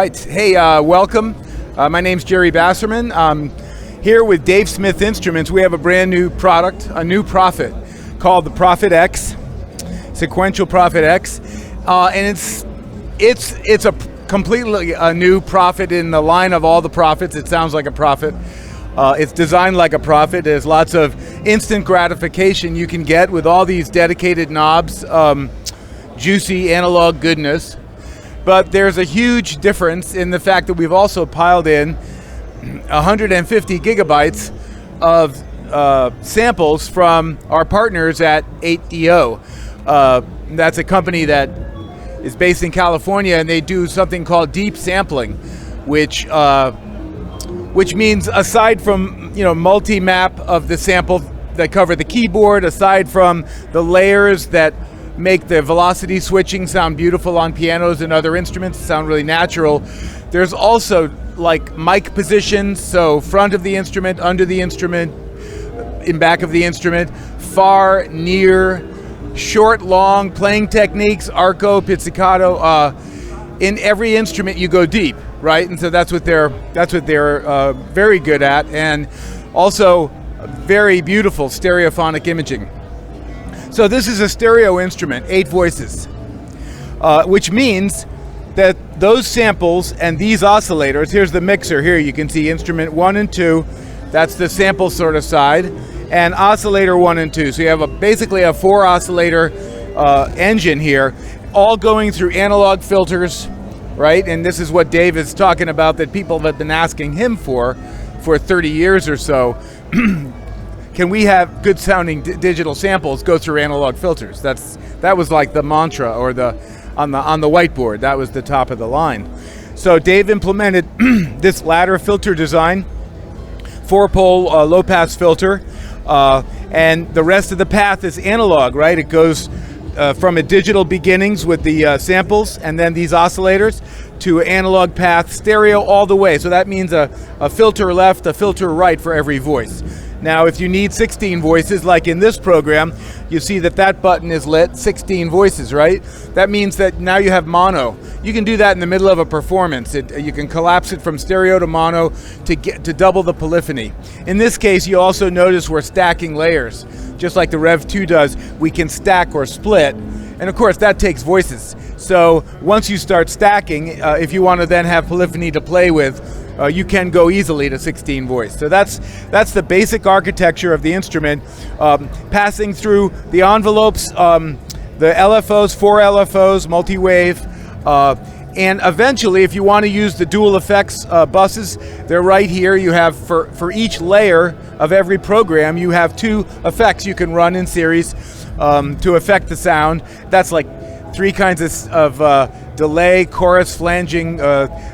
right. Hey, welcome. My name's Gerry Bassermann. I'm here with Dave Smith Instruments. We have a brand new product, a new Prophet, called the Prophet X, Sequential Prophet X, and it's a completely new Prophet in the line of all the Prophets. It sounds like a Prophet. It's designed like a Prophet. There's lots of instant gratification you can get with all these dedicated knobs, juicy analog goodness. But there's a huge difference in the fact that we've also piled in 150 gigabytes of samples from our partners at 8DO. That's a company that is based in California, and they do something called deep sampling, which means aside from multi-map of the sample that cover the keyboard, aside from the layers that make the velocity switching sound beautiful on pianos and other instruments, sound really natural, there's also like mic positions, so front of the instrument, under the instrument, in back of the instrument, far, near, short, long, playing techniques, arco, pizzicato. In every instrument you go deep, right? And so that's what they're very good at, and also very beautiful stereophonic imaging. So this is a stereo instrument, 8 voices, which means that those samples and these oscillators, here's the mixer here, you can see instrument 1 and 2, that's the sample sort of side, and oscillator 1 and 2. So you have basically a 4 oscillator engine here, all going through analog filters, right? And this is what Dave is talking about, that people have been asking him for 30 years or so. Can we have good sounding digital samples go through analog filters? That was like the mantra, or on the whiteboard, that was the top of the line. So Dave implemented this ladder filter design, 4-pole low pass filter, and the rest of the path is analog, right? It goes from a digital beginnings with the samples and then these oscillators to analog path stereo all the way. So that means a filter left, a filter right for every voice. Now, if you need 16 voices, like in this program, you see that button is lit, 16 voices, right? That means that now you have mono. You can do that in the middle of a performance. You can collapse it from stereo to mono to double the polyphony. In this case, you also notice we're stacking layers. Just like the Rev 2 does, we can stack or split. And of course, that takes voices. So once you start stacking, if you want to then have polyphony to play with, you can go easily to 16 voice. So that's the basic architecture of the instrument, passing through the envelopes, the LFOs, 4 LFOs, multi-wave, and eventually, if you want to use the dual effects buses, they're right here. You have, for each layer of every program, you have 2 effects you can run in series to affect the sound. That's like 3 kinds of delay, chorus, flanging,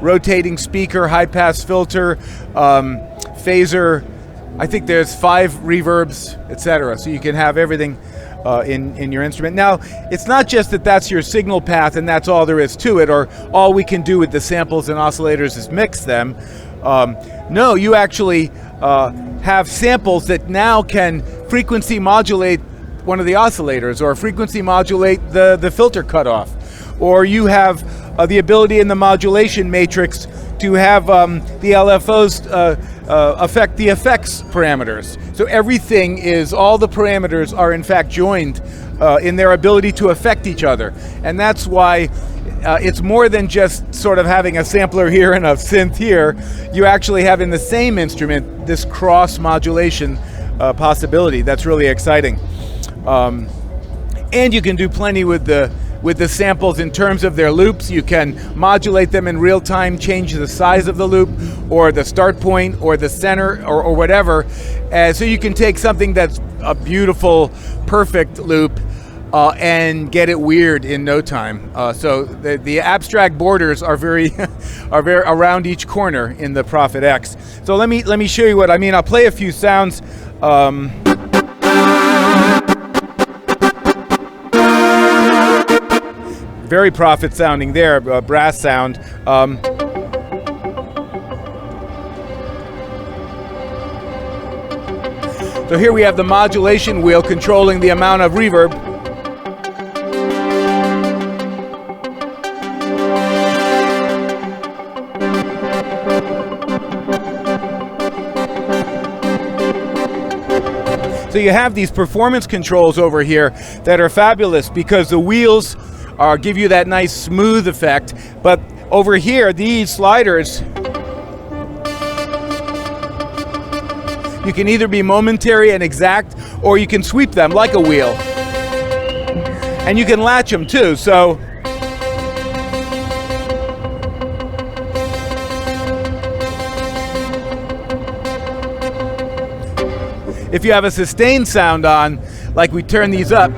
rotating speaker, high pass filter, phaser. I think there's 5 reverbs, etc. So you can have everything in your instrument. Now, it's not just that that's your signal path and that's all there is to it, or all we can do with the samples and oscillators is mix them. No, you actually have samples that now can frequency modulate one of the oscillators, or frequency modulate the filter cutoff, or you have the ability in the modulation matrix to have the LFOs affect the effects parameters. So everything all the parameters are in fact joined in their ability to affect each other. And that's why it's more than just sort of having a sampler here and a synth here. You actually have in the same instrument this cross modulation possibility. That's really exciting. And you can do plenty with the samples in terms of their loops. You can modulate them in real time, change the size of the loop, or the start point, or the center, or whatever. So you can take something that's a beautiful, perfect loop and get it weird in no time. So the abstract borders are very around each corner in the Prophet X. So let me show you what I mean. I'll play a few sounds. Very Prophet sounding there, brass sound. So here we have the modulation wheel controlling the amount of reverb. So you have these performance controls over here that are fabulous because the wheels give you that nice smooth effect, but over here, these sliders, you can either be momentary and exact, or you can sweep them like a wheel. And you can latch them too, so if you have a sustained sound on, like we turn these up,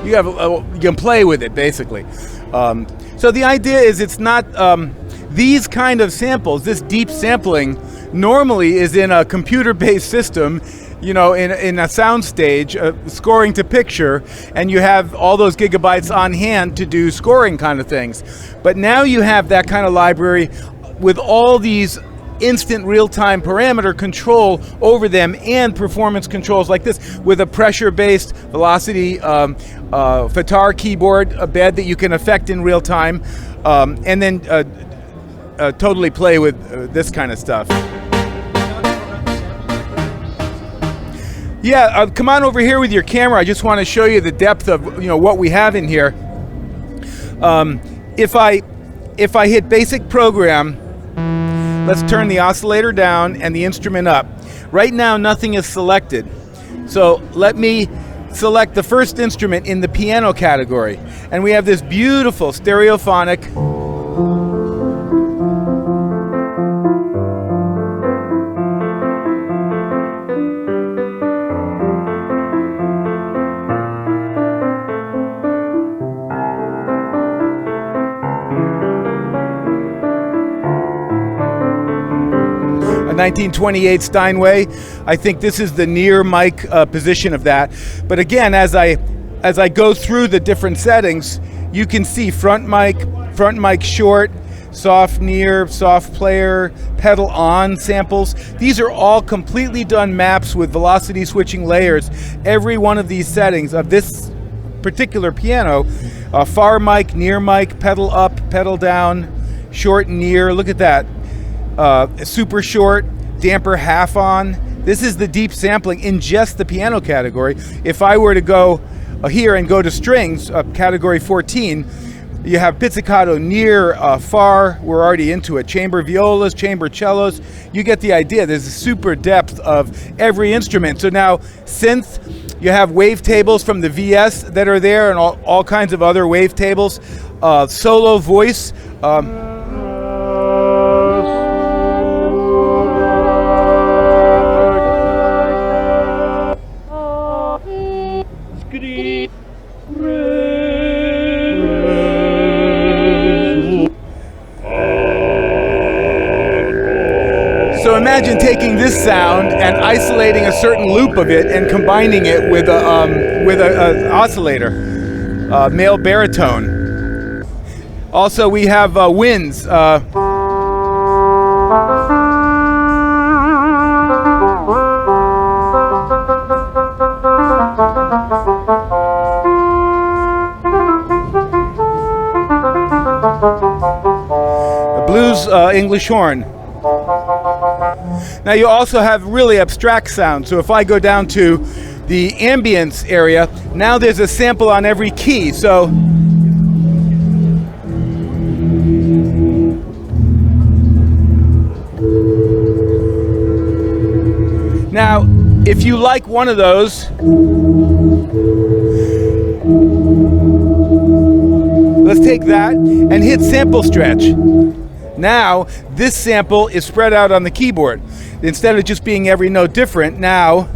you can play with it basically. So the idea is it's not these kind of samples, this deep sampling normally is in a computer-based system, you know, in a sound stage, scoring to picture, and you have all those gigabytes on hand to do scoring kind of things. But now you have that kind of library with all these instant real-time parameter control over them and performance controls like this with a pressure-based velocity FATAR keyboard, a bed that you can affect in real time, and then totally play with this kind of stuff. Yeah, come on over here with your camera. I just want to show you the depth of what we have in here. If I hit basic program, let's turn the oscillator down and the instrument up. Right now, nothing is selected. So let me select the first instrument in the piano category. And we have this beautiful stereophonic a 1928 Steinway. I think this is the near mic position of that. But again, as I go through the different settings, you can see front mic short, soft near, soft player, pedal on samples. These are all completely done maps with velocity switching layers. Every one of these settings of this particular piano, far mic, near mic, pedal up, pedal down, short, near, look at that. Super short, damper half on. This is the deep sampling in just the piano category. If I were to go here and go to strings, category 14, you have pizzicato, near, far, we're already into it. Chamber violas, chamber cellos, you get the idea. There's a super depth of every instrument. So now synth, you have wavetables from the VS that are there and all kinds of other wavetables. Solo voice, so imagine taking this sound and isolating a certain loop of it and combining it with a oscillator, male baritone. Also, we have winds. Blues English horn. Now you also have really abstract sound. So if I go down to the ambience area, now there's a sample on every key. So now if you like one of those, let's take that and hit sample stretch. Now, this sample is spread out on the keyboard. Instead of just being every note different, now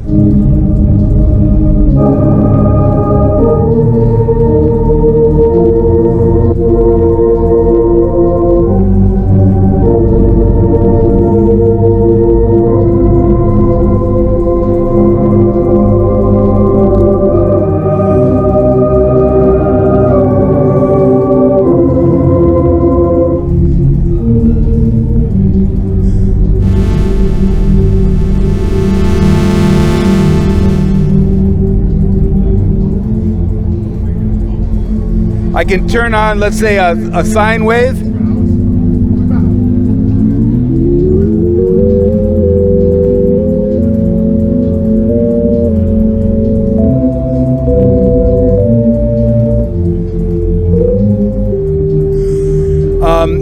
I can turn on, let's say, a sine wave.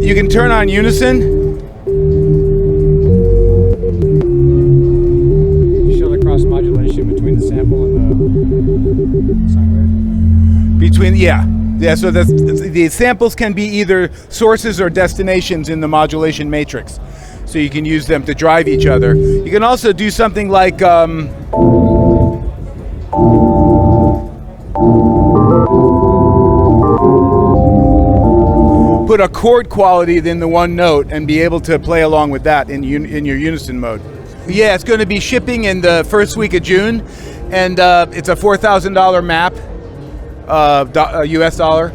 You can turn on Unison. You show the cross modulation between the sample and the sine wave? Yeah, so the samples can be either sources or destinations in the modulation matrix. So you can use them to drive each other. You can also do something like put a chord quality in the one note and be able to play along with that in your Unison mode. Yeah, it's going to be shipping in the first week of June, and it's a $4,000 map, US dollar.